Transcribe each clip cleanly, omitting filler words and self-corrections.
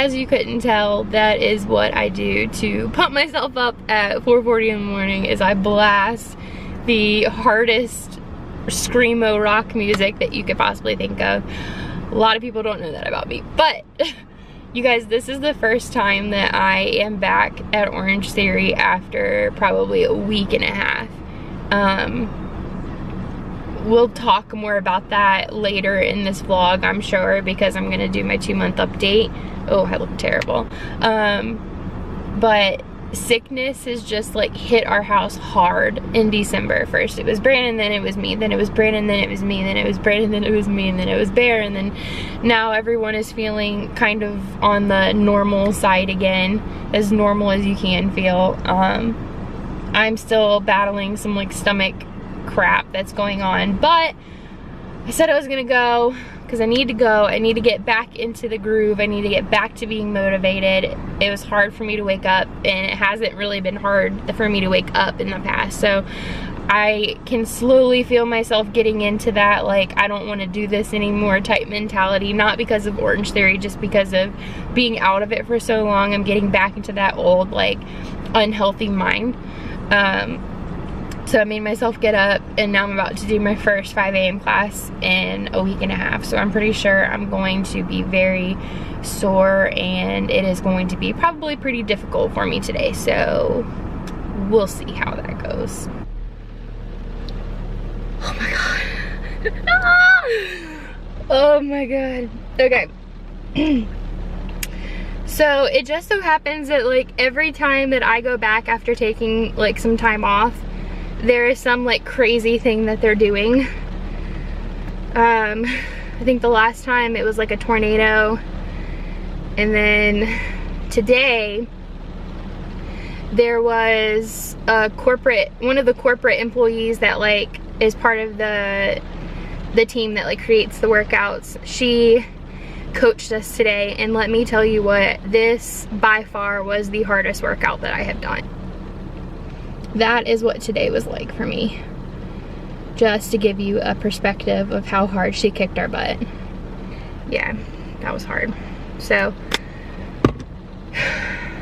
as you couldn't tell, that is what I do to pump myself up at 4:40 in the morning, is I blast the hardest screamo rock music that you could possibly think of. A lot of people don't know that about me, but you guys, this is the first time that I am back at Orangetheory after probably a week and a half. We'll talk more about that later in this vlog, I'm sure, because I'm gonna do my 2-month update. Oh, I look terrible. But sickness has just like hit our house hard in December. First it was Brandon, then it was me, then it was Brandon, then it was me, then it was Brandon, then it was me, and then it was Bear, and then now everyone is feeling kind of on the normal side again, as normal as you can feel. I'm still battling some like stomach crap that's going on, but I said I was gonna go because I need to go. I need to get back into the groove. I need to get back to being motivated. It was hard for me to wake up, and it hasn't really been hard for me to wake up in the past, so I can slowly feel myself getting into that like I don't want to do this anymore type mentality, not because of Orangetheory, just because of being out of it for so long. I'm getting back into that old like unhealthy mind. So I made myself get up, and now I'm about to do my first 5 a.m. class in a week and a half. So I'm pretty sure I'm going to be very sore, and it is going to be probably pretty difficult for me today. So we'll see how that goes. Oh my God. Oh my God. Okay. So it just so happens that like every time that I go back after taking like some time off, there is some like crazy thing that they're doing. I think the last time it was like a tornado, and then today there was a one of the corporate employees that like is part of the team that like creates the workouts. She coached us today, and let me tell you what, this by far was the hardest workout that I have done. That is what today was like for me, just to give you a perspective of how hard she kicked our butt. Yeah, that was hard. So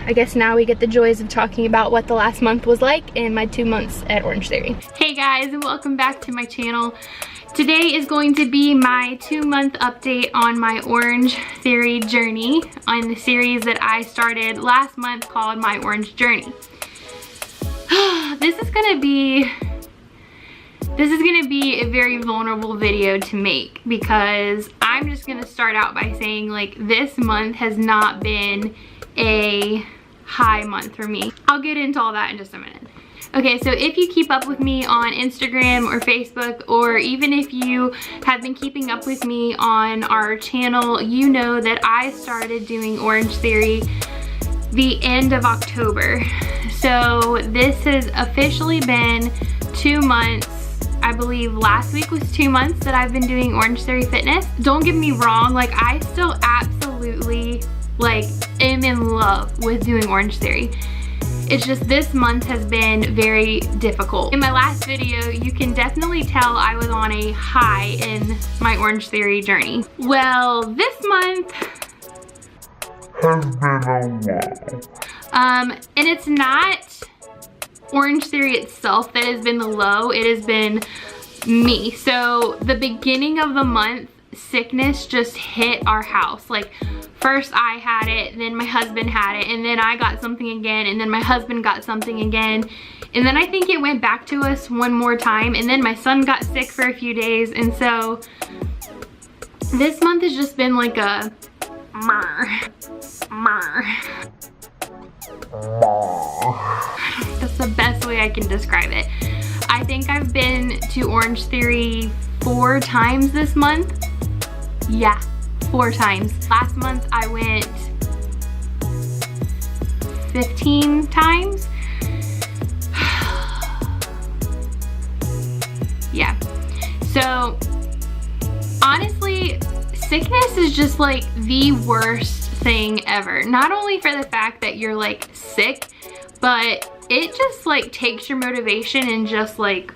I guess now we get the joys of talking about what the last month was like in my 2 months at Orangetheory. Hey guys, and welcome back to my channel. Today is going to be my 2-month update on my Orangetheory journey on the series that I started last month called My Orange Journey. This is gonna be a very vulnerable video to make, because I'm just gonna start out by saying like this month has not been a high month for me. I'll get into all that in just a minute. Okay, so if you keep up with me on Instagram or Facebook, or even if you have been keeping up with me on our channel, you know that I started doing Orangetheory the end of October. So this has officially been 2 months. I believe last week was 2 months that I've been doing Orangetheory Fitness. Don't get me wrong, like I still absolutely like am in love with doing Orangetheory. It's just this month has been very difficult. In my last video, you can definitely tell I was on a high in my Orangetheory journey. Well, this month has been a low. And it's not Orangetheory itself that has been the low, it has been me. So the beginning of the month, sickness just hit our house. Like first I had it, then my husband had it, and then I got something again, and then my husband got something again, and then I think it went back to us one more time, and then my son got sick for a few days. And so this month has just been like a That's the best way I can describe it. I think I've been to Orangetheory 4 times this month. Yeah, 4 times. Last month I went 15 times. Yeah. So honestly, sickness is just like the worst thing ever. Not only for the fact that you're like sick, but it just like takes your motivation and just like,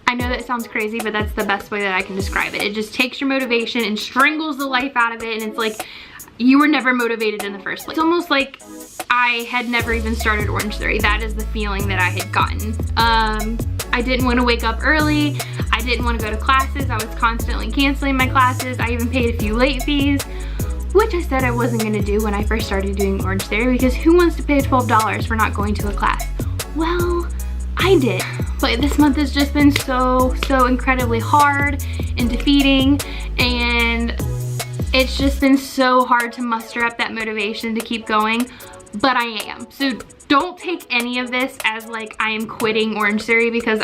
I I know that sounds crazy, but that's the best way that I can describe it. It just takes your motivation and strangles the life out of it, and it's like you were never motivated in the first place. It's almost like I had never even started Orangetheory. That is the feeling that I had gotten. I didn't want to wake up early. I didn't want to go to classes. I was constantly canceling my classes. I even paid a few late fees, which I said I wasn't going to do when I first started doing Orangetheory, because who wants to pay $12 for not going to a class? Well, I did. But this month has just been so incredibly hard and defeating, and it's just been so hard to muster up that motivation to keep going, but I am. So don't take any of this as like I am quitting Orangetheory, because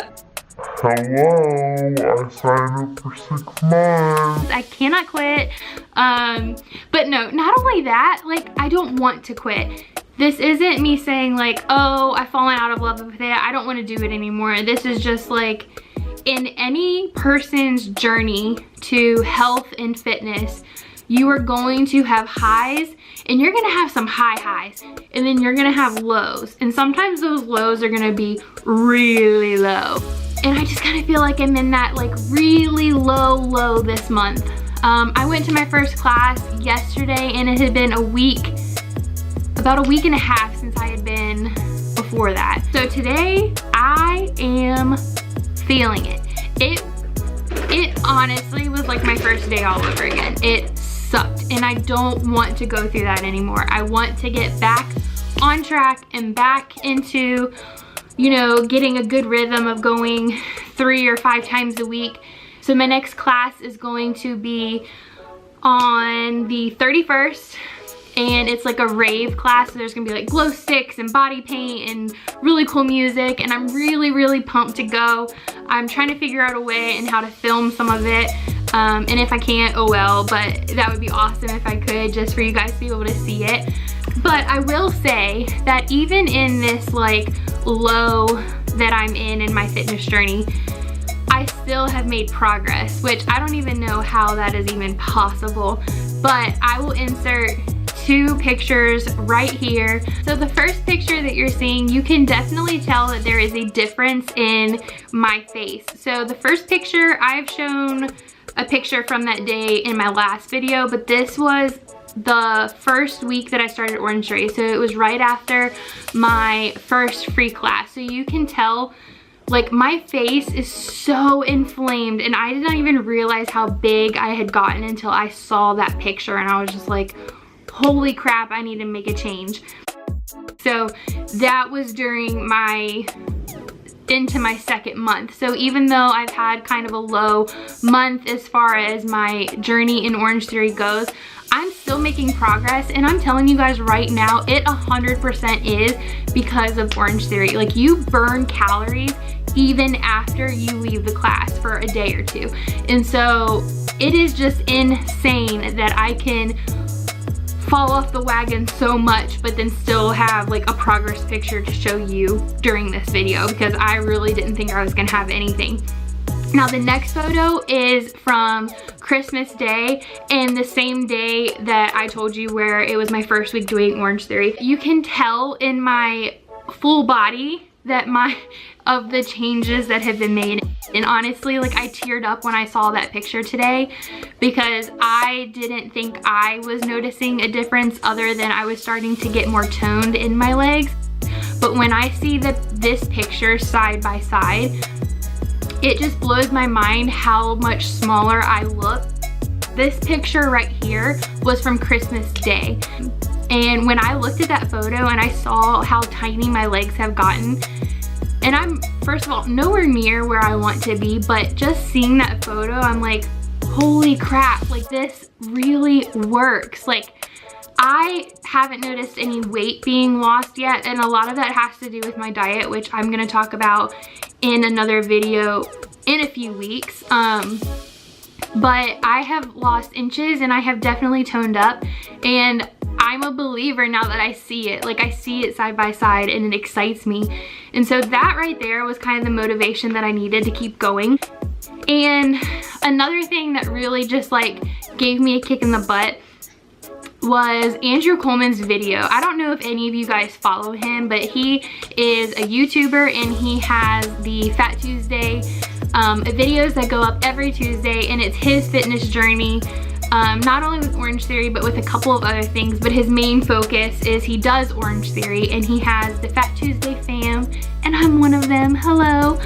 hello, I signed up for 6 months. I cannot quit. But no, not only that, like I don't want to quit. This isn't me saying like, oh, I've fallen out of love with it, I don't want to do it anymore. This is just like, in any person's journey to health and fitness, you are going to have highs, and you're gonna have some high highs, and then you're gonna have lows, and sometimes those lows are gonna be really low. And I just kind of feel like I'm in that like really low this month. I went to my first class yesterday, and it had been about a week and a half since I had been before that. So today I am feeling it. It honestly was like my first day all over again. It sucked, and I don't want to go through that anymore. I want to get back on track and back into, you know, getting a good rhythm of going 3 or 5 times a week. So my next class is going to be on the 31st, and it's like a rave class. So there's gonna be like glow sticks and body paint and really cool music, and I'm really pumped to go. I'm trying to figure out a way and how to film some of it. And if I can't, oh well, but that would be awesome if I could, just for you guys to be able to see it. But I will say that even in this like low that I'm in my fitness journey, I still have made progress, which I don't even know how that is even possible. But I will insert 2 pictures right here. So the first picture that you're seeing, you can definitely tell that there is a difference in my face. So the first picture, I've shown a picture from that day in my last video, but this was the first week that I started Orangetheory. So it was right after my first free class. So you can tell like my face is so inflamed, and I did not even realize how big I had gotten until I saw that picture, and I was just like, holy crap, I need to make a change. So that was during into my 2nd month. So even though I've had kind of a low month as far as my journey in Orangetheory goes, I'm still making progress, and I'm telling you guys right now, it 100% is because of Orangetheory. Like, you burn calories even after you leave the class for a day or 2. And so it is just insane that I can fall off the wagon so much, but then still have like a progress picture to show you during this video, because I really didn't think I was gonna have anything. Now the next photo is from Christmas Day, and the same day that I told you where it was my first week doing Orangetheory. You can tell in my full body that of the changes that have been made. And honestly, like, I teared up when I saw that picture today, because I didn't think I was noticing a difference other than I was starting to get more toned in my legs. But when I see this picture side by side, it just blows my mind how much smaller I look. This picture right here was from Christmas Day. And when I looked at that photo and I saw how tiny my legs have gotten, and I'm, first of all, nowhere near where I want to be, but just seeing that photo, I'm like, holy crap, like this really works. Like, I haven't noticed any weight being lost yet, and a lot of that has to do with my diet, which I'm gonna talk about in another video in a few weeks. But I have lost inches, and I have definitely toned up, and I'm a believer now that I see it. Like, I see it side by side, and it excites me. And so that right there was kind of the motivation that I needed to keep going. And another thing that really just like gave me a kick in the butt was Andrew Coleman's video. I don't know if any of you guys follow him, but he is a YouTuber, and he has the Fat Tuesday videos that go up every Tuesday, and it's his fitness journey. Not only with Orangetheory, but with a couple of other things, but his main focus is he does Orangetheory, and he has the Fat Tuesday fam, and I'm one of them, hello.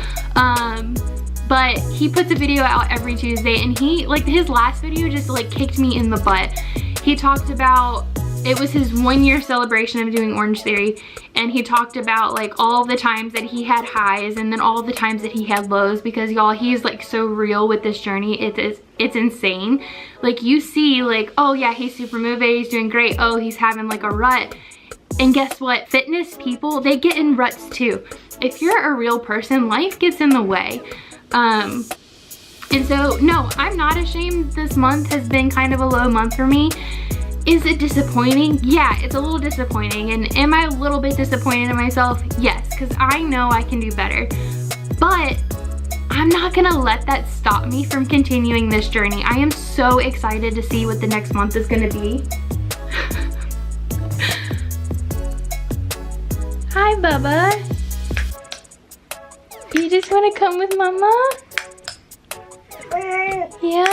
But he puts a video out every Tuesday, and he, like, his last video just like kicked me in the butt. He talked about, it was his 1-year celebration of doing Orangetheory, and he talked about like all the times that he had highs and then all the times that he had lows, because y'all, he's like so real with this journey. It's insane. Like, you see like, oh yeah, he's super motivated, he's doing great, oh he's having like a rut. And guess what? Fitness people, they get in ruts too. If you're a real person, life gets in the way. And so no, I'm not ashamed. This month has been kind of a low month for me. Is it disappointing? Yeah, it's a little disappointing. And am I a little bit disappointed in myself? Yes, because I know I can do better. But I'm not gonna let that stop me from continuing this journey. I am so excited to see what the next month is gonna be. Hi, Bubba. You just wanna come with Mama? Yeah?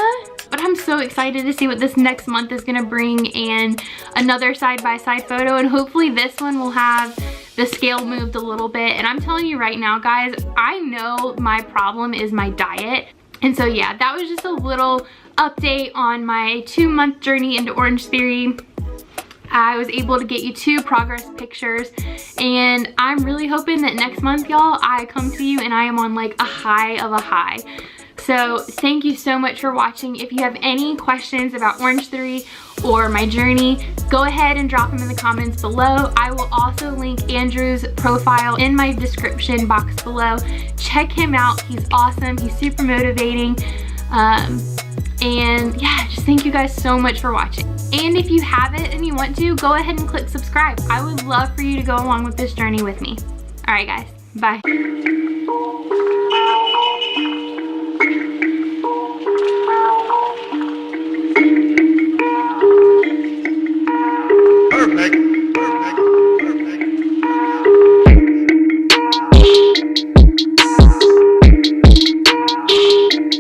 But I'm so excited to see what this next month is gonna bring, and another side-by-side photo, and hopefully this one will have the scale moved a little bit. And I'm telling you right now, guys, I know my problem is my diet. And so yeah, that was just a little update on my 2-month journey into Orangetheory. I was able to get you 2 progress pictures, and I'm really hoping that next month, y'all, I come to you and I am on like a high of a high. So thank you so much for watching. If you have any questions about Orangetheory or my journey, go ahead and drop them in the comments below. I will also link Andrew's profile in my description box below. Check him out, he's awesome, he's super motivating. And yeah, just thank you guys so much for watching. And if you haven't and you want to, go ahead and click subscribe. I would love for you to go along with this journey with me. All right guys, bye.